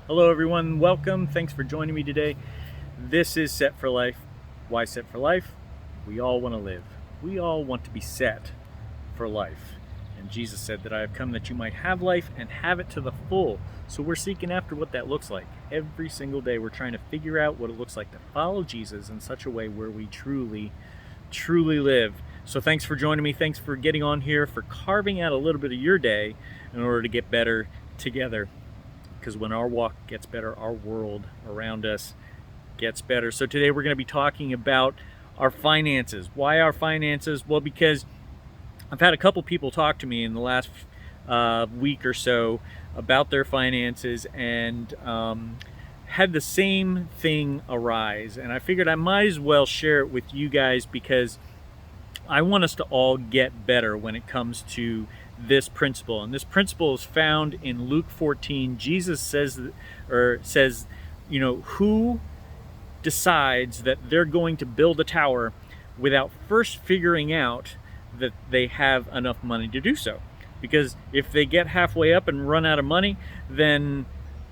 Hello everyone, welcome. Thanks for joining me today. This is Set for Life. Why Set for Life? We all want to live. We all want to be set for life. And Jesus said that I have come that you might have life and have it to the full. So we're seeking after what that looks like. Every single day we're trying to figure out what it looks like to follow Jesus in such a way where we truly live. So thanks for joining me. Thanks for getting on here, for carving out a little bit of your day in order to get better together. Because when our walk gets better, our world around us gets better. So today we're going to be talking about our finances. Why our finances? Well, because I've had a couple people talk to me in the last week or so about their finances and had the same thing arise. And I figured I might as well share it with you guys because I want us to all get better when it comes to this principle. And this principle is found in Luke 14. Jesus says, who decides that they're going to build a tower without first figuring out that they have enough money to do so? Because if they get halfway up and run out of money, then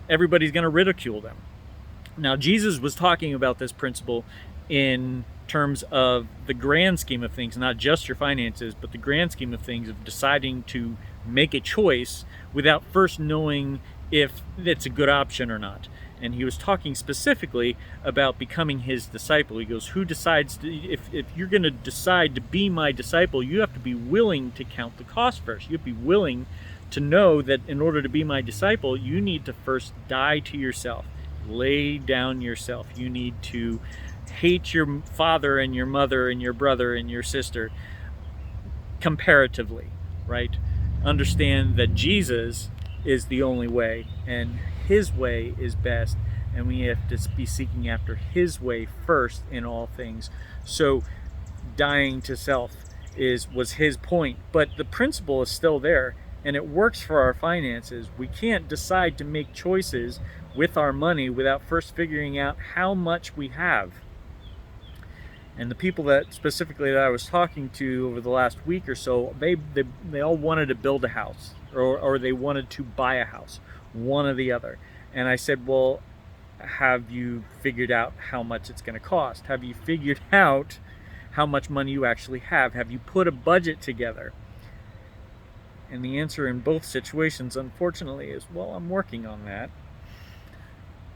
everybody's going to ridicule them. Now, Jesus was talking about this principle in terms of the grand scheme of things, not just your finances, but the grand scheme of things of deciding to make a choice without first knowing if it's a good option or not. And he was talking specifically about becoming his disciple. He goes, who decides if you're going to decide to be my disciple, you have to be willing to count the cost first. You have to be willing to know that in order to be my disciple, you need to first die to yourself, lay down yourself. You need to hate your father and your mother and your brother and your sister comparatively, right? Understand that Jesus is the only way and his way is best, and we have to be seeking after his way first in all things. So dying to self was his point, but the principle is still there and it works for our finances. We can't decide to make choices with our money without first figuring out how much we have. And the people that specifically that I was talking to over the last week or so, they all wanted to build a house or they wanted to buy a house, one or the other. And I said, well, have you figured out how much it's going to cost? Have you figured out how much money you actually have? Have you put a budget together? And the answer in both situations, unfortunately, is, well, I'm working on that.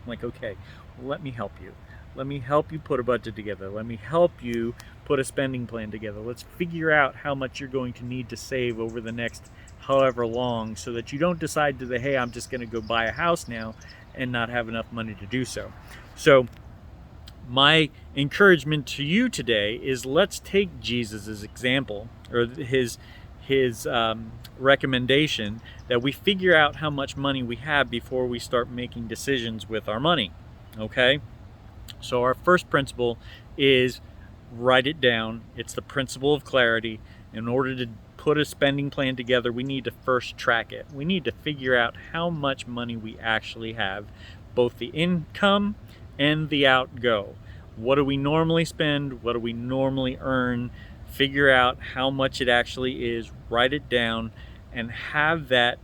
I'm like, okay, well, let me help you. Let me help you put a budget together. Let me help you put a spending plan together. Let's figure out how much you're going to need to save over the next however long so that you don't decide to say, hey, I'm just going to go buy a house now and not have enough money to do so. So my encouragement to you today is let's take Jesus' example or his recommendation that we figure out how much money we have before we start making decisions with our money. Okay? So our first principle is write it down. It's the principle of clarity. In order to put a spending plan together, we need to first track it. We need to figure out how much money we actually have, both the income and the outgo. What do we normally spend? What do we normally earn? Figure out how much it actually is, write it down, and have that.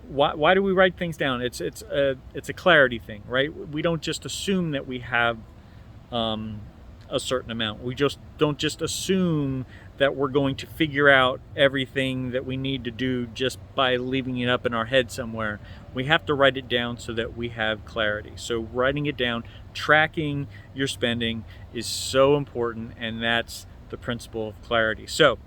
Why do we write things down? It's a clarity thing, right? We don't just assume that we have a certain amount. We just don't just assume that we're going to figure out everything that we need to do just by leaving it up in our head somewhere. We have to write it down so that we have clarity. So writing it down, tracking your spending is so important, and that's the principle of clarity. So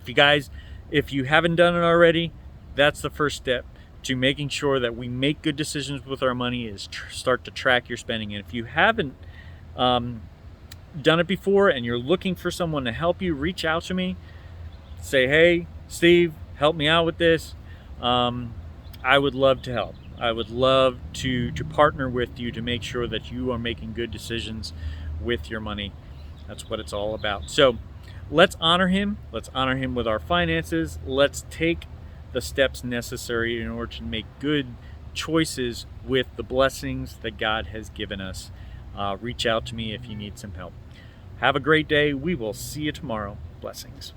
if you haven't done it already, that's the first step to making sure that we make good decisions with our money is start to track your spending. And if you haven't done it before and you're looking for someone to help you, reach out to me. Say, hey, Steve, help me out with this. I would love to help. I would love to partner with you to make sure that you are making good decisions with your money. That's what it's all about. So let's honor him. Let's honor him with our finances. Let's take the steps necessary in order to make good choices with the blessings that God has given us. Reach out to me if you need some help. Have a great day. We will see you tomorrow. Blessings.